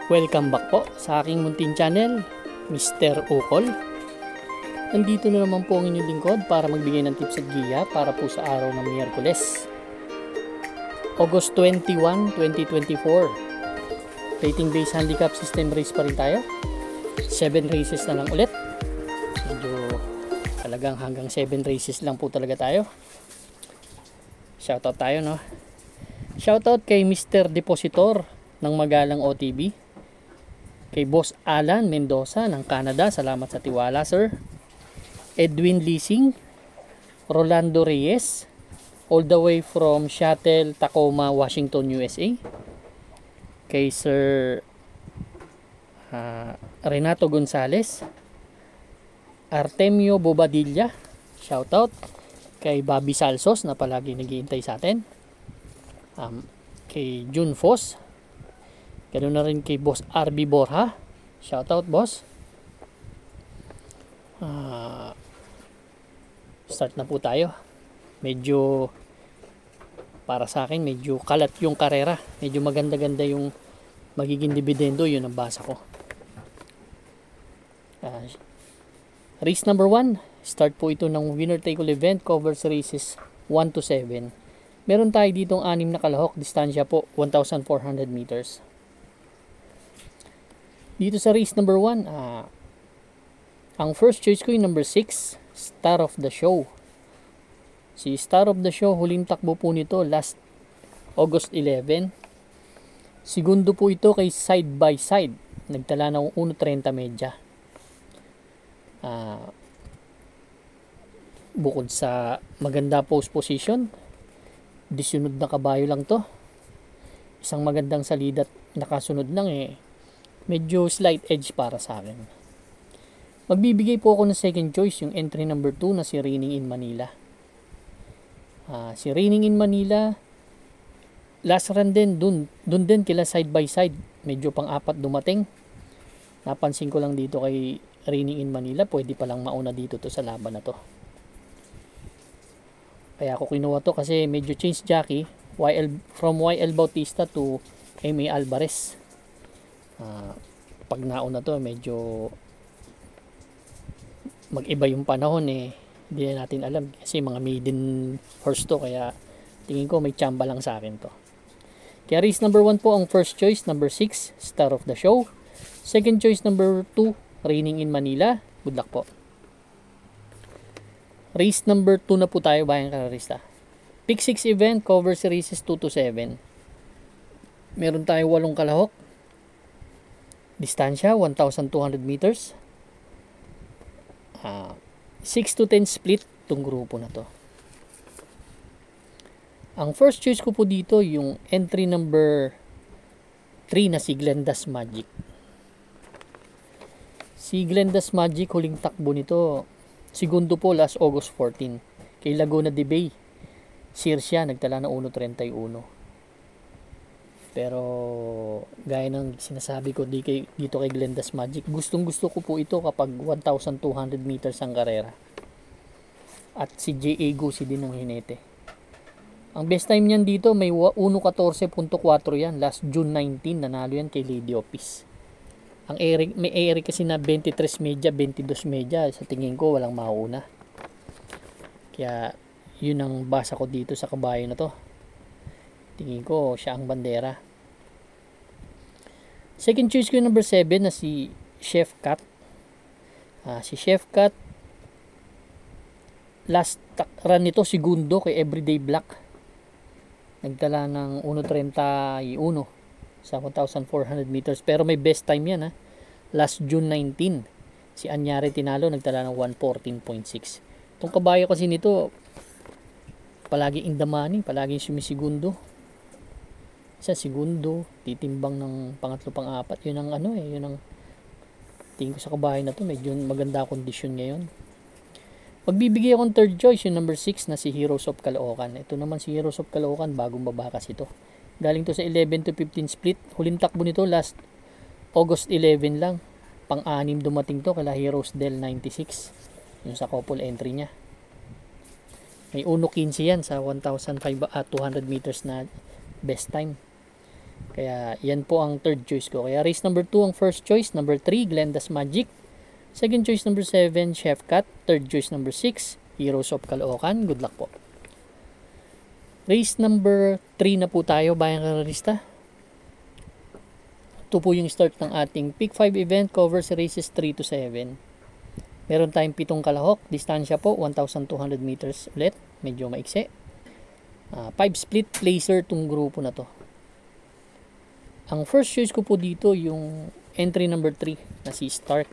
Welcome back po sa aking munting channel, Mr. Ukol. Nandito na naman po ang inyong lingkod para magbigay ng tips at giya para po sa araw ng Miyerkules, August 21, 2024. Rating based handicap system race pa rin tayo. 7 races na lang ulit. Medyo talagang hanggang 7 races lang po talaga tayo. Shoutout tayo, no? Shoutout kay Mr. Depositor ng Magalang OTB. Kay Boss Alan Mendoza ng Canada. Salamat sa tiwala, sir. Edwin Leasing. Rolando Reyes. All the way from Seattle, Tacoma, Washington, USA. Kay Sir Renato Gonzales. Artemio Bobadilla. Shoutout. Kay Bobby Salsos na palagi naghihintay sa atin. Kay June Foss. Ganoon na rin kay Boss RB Borja. Shoutout, boss. Start na po tayo. Medyo para sa akin medyo kalat yung karera. Medyo maganda-ganda yung magiging dividendo. Yun ang basa ko. Race number 1. Start po ito ng winner take all event. Covers races 1 to 7. Meron tayo ditong 6 na kalahok. Distansya po 1,400 meters. Dito sa race number 1, ang first choice ko yung number 6, Star of the Show. Si Star of the Show, huling takbo po nito last August 11. Segundo po ito kay Side by Side. Nagtala ng 1.30 medya. Bukod sa maganda post position, 19 na kabayo lang to. Isang magandang salida at nakasunod lang medyo slight edge para sa akin. Magbibigay po ako ng second choice, yung entry number 2 na si Raining in Manila. Si Raining in Manila, last run din, dun din kila Side by Side. Medyo pang-apat dumating. Napansin ko lang dito kay Raining in Manila, pwede palang mauna dito to sa laban na to. Kaya ako kinuha to kasi medyo change jockey from YL Bautista to M.A. Alvarez. Pag nauna to medyo mag-iba yung panahon hindi na natin alam kasi mga maiden horse to, kaya tingin ko may tsamba lang sa akin to. Kaya race number 1 po ang first choice, number 6, Star of the Show. Second choice, number 2, Raining in Manila. Good luck po. Race number 2 na po tayo, bayang kararista. Pick 6 event, covers races 2 to 7. Meron tayo 8 kalahok. Distansya 1,200 meters. 6 to 10 split itong grupo na to. Ang first choice ko po dito yung entry number 3 na si Glenda's Magic. Si Glenda's Magic, huling takbo nito segundo po last August 14 kay Laguna de Bay. Sirsia, nagtala ng 1.31. Pero gaya ng sinasabi ko dito kay Glenda's Magic, gustong gusto ko po ito kapag 1,200 meters ang karera. At si J.A. Gusi din ng hinete. Ang best time niyan dito may 1.14.4 yan. Last June 19 nanalo yan kay Lady Office. Ang may Eric kasi na 23 media, 22 media. Sa tingin ko walang mauna. Kaya yun ang basa ko dito sa kabayo na to. Tingin ko siya ang bandera. Second choice ko yung number 7 na si Chef Cat. Si Chef Cat, last run nito segundo kay Everyday Black. Nagtala ng 1.31 sa 1,400 meters. Pero may best time yan last June 19. Si Anyari Tinalo nagtala ng 1:14.6. Itong kabayo kasi nito palagi in the money, palagi sumisigundo. Sa segundo, titimbang ng pangatlo pang-apat. Yun ang yun ang tingin ko sa kabayo na to, medyo maganda kondisyon ngayon. Magbibigay akong third choice, yung number 6 na si Heroes of Caloocan. Ito naman si Heroes of Caloocan, bagong babakas ito. Galing to sa 11 to 15 split. Huling takbo nito last August 11 lang. Pang-anim dumating to kala Heroes Del 96. Yung sa couple entry niya. May 1.15 yan sa 1,200 meters na best time. Kaya yan po ang third choice ko. Kaya race number 2 ang first choice. Number 3, Glenda's Magic. Second choice number 7, Chef Cat. Third choice number 6, Heroes of Caloocan. Good luck po. Race number 3 na po tayo, bayang karerista. Ito po yung start ng ating Pick 5 event, covers races 3 to 7. Meron tayong 7 kalahok, distansya po 1,200 meters ulit, medyo maikse. 5 split placer tong grupo na to. Ang first choice ko po dito yung entry number 3 na si Stark.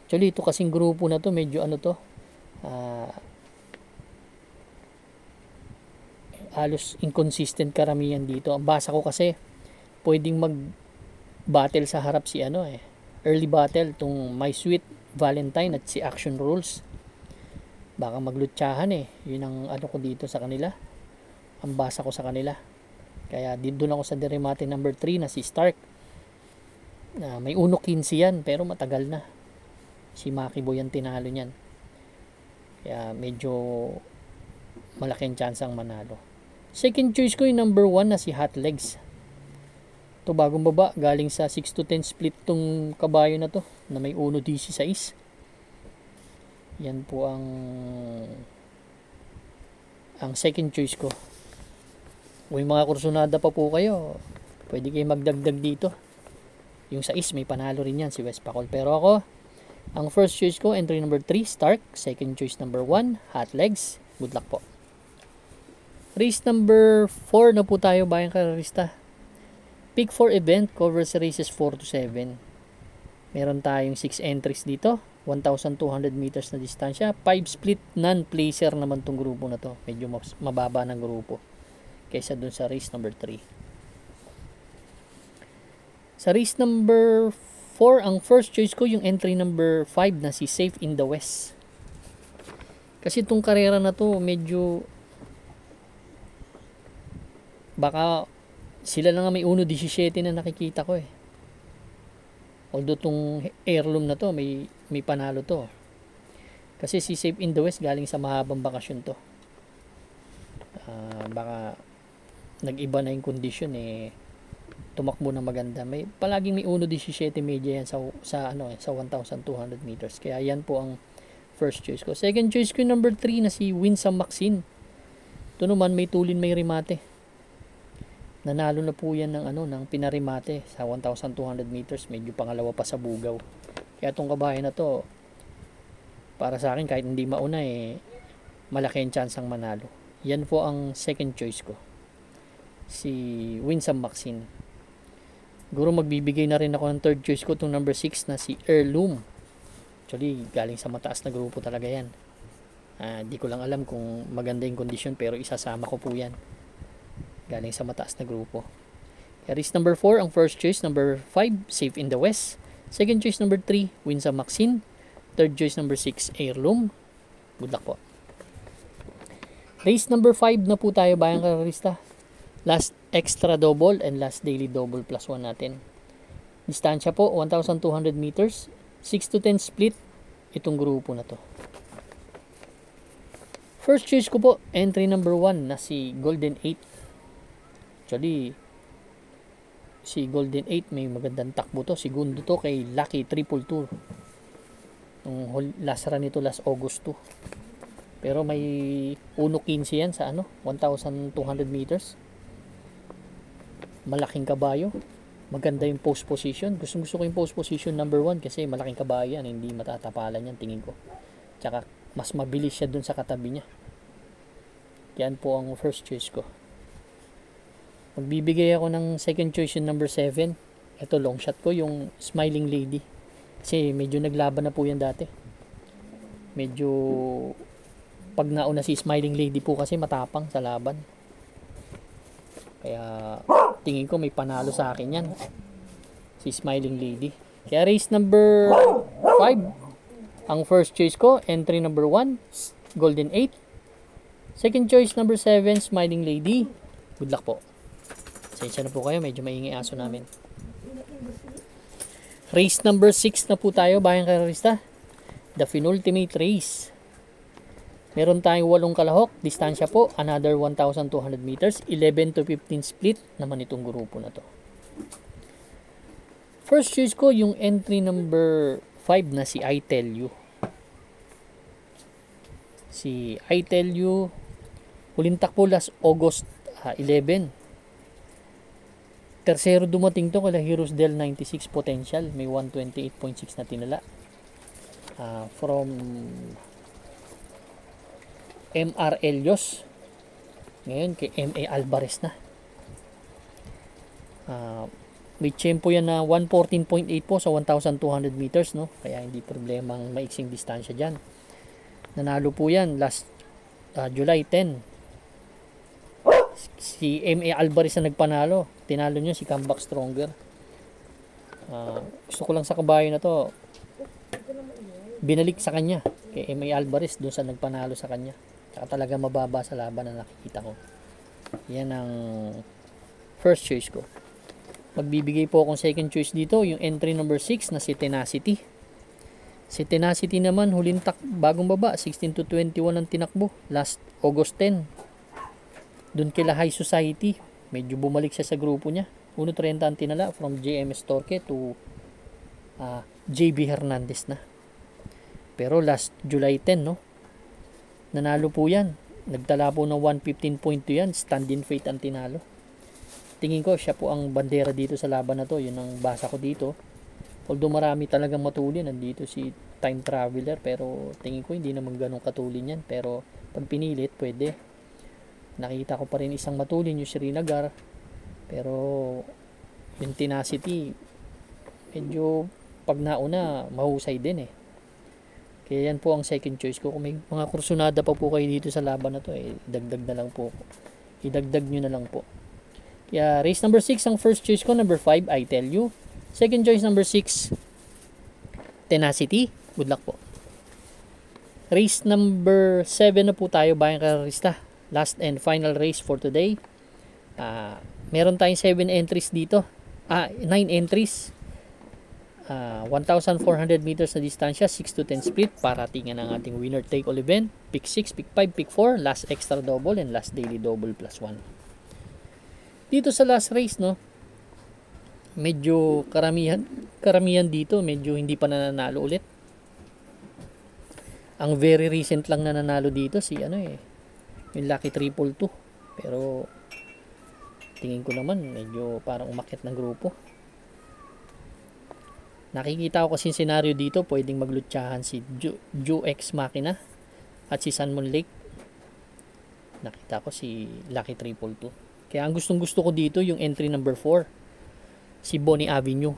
Actually ito kasing grupo na to medyo ano to, halos inconsistent karamihan dito. Ang basa ko kasi pwedeng mag-battle sa harap si early battle tong My Sweet Valentine at si Action Rules. Baka maglutsahan Yun ang ano ko dito sa kanila. Ang basa ko sa kanila. Kaya doon ako sa Deremate number 3 na si Stark. May 1.15 yan pero matagal na. Si Makiboy ang tinalo niyan. Kaya medyo malaking chance ang manalo. Second choice ko yung number 1 na si Hot Legs. Ito bagong baba, galing sa 6 to 10 split tong kabayo na to na may 1.16. Yan po ang second choice ko. Kung may mga kursunada pa po kayo, pwede kayo magdagdag dito. Yung 6 may panalo rin yan si West Pacol. Pero ako, ang first choice ko, entry number 3, Stark. Second choice number 1, Hot Legs. Good luck po. Race number 4 na po tayo, bayang karerista. Pick 4 event, covers races 4 to 7. Meron tayong 6 entries dito, 1,200 meters na distansya. 5 split non-placer naman tong grupo na to. Medyo mababa ng grupo kaysa dun sa race number 3. Sa race number 4, ang first choice ko yung entry number 5 na si Safe in the West. Kasi itong karera na to medyo baka sila lang may 1.17 na nakikita ko Although tong heirloom na to may panalo to. Kasi si Safe in the West galing sa mahabang bakasyon to. Baka nag-iba na yung condition tumakbo na maganda. May palaging may 1.17 media yan sa 1,200 meters. Kaya yan po ang first choice ko. Second choice ko yung number 3 na si Winsome Maxine. Ito naman may tulin may remate. Nanalo na po yan ng pinarimate sa 1,200 meters. Medyo pangalawa pa sa bugaw. Kaya itong kabayan na to, para sa akin kahit hindi mauna malaki ang chance ang manalo. Yan po ang second choice ko. Si Winsome Maxine. Siguro magbibigay na rin ako ng third choice ko itong number 6 na si Heirloom. Actually galing sa mataas na grupo talaga yan. Di ko lang alam kung maganda yung condition pero isasama ko po yan. Galing sa mataas na grupo. Race number 4 ang first choice, number 5 Safe in the West. Second choice number 3 Winsome Maxine. Third choice number 6 Heirloom. Good luck po. Race number 5 na po tayo, bayang karerista. Last extra double and last daily double plus 1 natin. Distansya po 1,200 meters. 6 to 10 split itong grupo na to. First choice ko po, entry number 1 na si Golden 8. Actually, si Golden 8 may magandang takbo to. Segundo to kay Lucky Triple Tour. Yung last run nito last August 2. Pero may 1.15 yan sa 1,200 meters. Malaking kabayo. Maganda yung post position. Gusto ko yung post position number 1 kasi malaking kabayo yan. Hindi matatapalan yan tingin ko. Tsaka mas mabilis siya dun sa katabi niya. Yan po ang first choice ko. Magbibigay ako ng second choice yung number 7. Ito long shot ko, yung Smiling Lady. Kasi medyo naglaban na po yan dati. Medyo pag nauna si Smiling Lady po kasi matapang sa laban. Kaya tingin ko may panalo sa akin yan. Si Smiling Lady. Kaya race number 5. Ang first choice ko, entry number 1, Golden 8. Second choice number 7, Smiling Lady. Good luck po. Sensya na po kayo, medyo maingay aso namin. Race number 6 na po tayo, bayang karerista. The penultimate race. Meron tayong 8 kalahok. Distansya po, another 1,200 meters. 11 to 15 split naman itong grupo na to. First choice ko yung entry number 5 na si I Tell You. Si I Tell You, huling takbo last August 11. Tercero dumating to kala Heroes Del 96 potential. May 128.6 na tinala. From MR Elios. Ngayon kay MA Alvarez na. May tempo yan na 114.8 po sa 1,200 meters, no? Kaya hindi problemang maiksing distansya dyan. Nanalo po yan last July 10. Si MA Alvarez na nagpanalo. Tinalo niya si Comeback Stronger. Gusto ko lang sa kabayo na to, binalik sa kanya kay MA Alvarez doon sa nagpanalo sa kanya. Saka talaga mababa sa laban na nakikita ko. Yan ang first choice ko. Magbibigay po akong second choice dito, yung entry number 6 na si Tenacity. Si Tenacity naman, huling bagong baba, 16 to 21 ang tinakbo. Last August 10. Doon kila High Society, medyo bumalik siya sa grupo niya. 1.30 ang tinala from JMS Torque to JB Hernandez na. Pero last July 10, no? Nanalo po yan. Nagtala po ng 115.2 yan. Stand-in fate ang tinalo. Tingin ko siya po ang bandera dito sa laban na to. Yun ang basa ko dito. Although marami talagang matulin. Nandito si Time Traveler. Pero tingin ko hindi naman ganun katulin yan. Pero pag pinilit, pwede. Nakita ko pa rin isang matulin yung Srinagar. Pero yung Tenacity, medyo pag nauna, mahusay din eh. Kaya yan po ang second choice ko. Kung may mga kursunada pa po kayo dito sa laban na to, dagdag na lang po. Idagdag nyo na lang po. Kaya race number 6 ang first choice ko. Number 5, I Tell You. Second choice number 6, Tenacity. Good luck po. Race number 7 na po tayo, bayang kararista. Last and final race for today. Meron tayong 7 entries dito. 9 entries. 1,400 meters na distansya, 6 to 10 split. Paratingan ang ating winner take all event. Pick 6, pick 5, pick 4, last extra double and last daily double plus 1. Dito sa last race, no, medyo karamihan dito, medyo hindi pa nananalo ulit. Ang very recent lang nananalo dito si yung Lucky Triple 2. Pero tingin ko naman medyo parang umakyat ng grupo. Nakikita ko kasi scenario dito, pwedeng maglutsahan si Joe X Machina at si Sanmon Lake. Nakita ko si Lucky Triple 2. Kaya ang gustong gusto ko dito yung entry number 4, si Bonnie Avenue.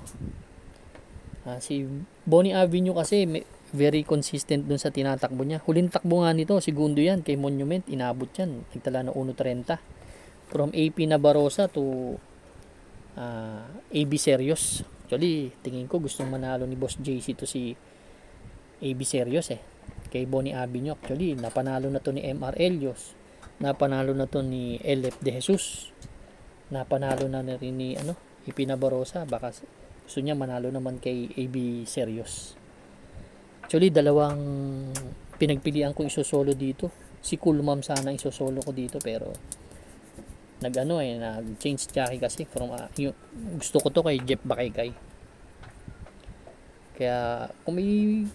Si Bonnie Avenue kasi very consistent dun sa tinatakbo niya. Huling takbo nga nito, segundo yan kay Monument, inabot yan. Nagtala ng 1.30. From AP Nabarosa to AB Serios. Actually, tingin ko gustong manalo ni Boss JC to si AB Serios kay Bonnie Avenue. Actually, napanalo na to ni MR Elios. Napanalo na to ni LF De Jesus. Napanalo na rin ni Ipinabarosa. Baka gusto niya manalo naman kay AB Serios. Actually, dalawang pinagpilian kong isosolo dito. Si Cool Mom sana isosolo ko dito pero nag-change jockey kasi from gusto ko to kay Jeff Bakaykay. Kaya kung may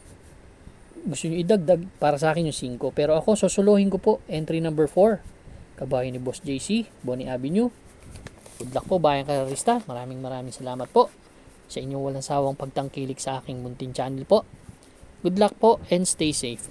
gusto nyo idagdag, para sa akin yung 5. Pero ako susuluhin ko po entry number 4, kabayo ni Boss JC, Bonnie Avenue. Good luck po bayang kararista. Maraming salamat po sa inyong walang sawang pagtangkilik sa aking munting channel po. Good luck po and stay safe.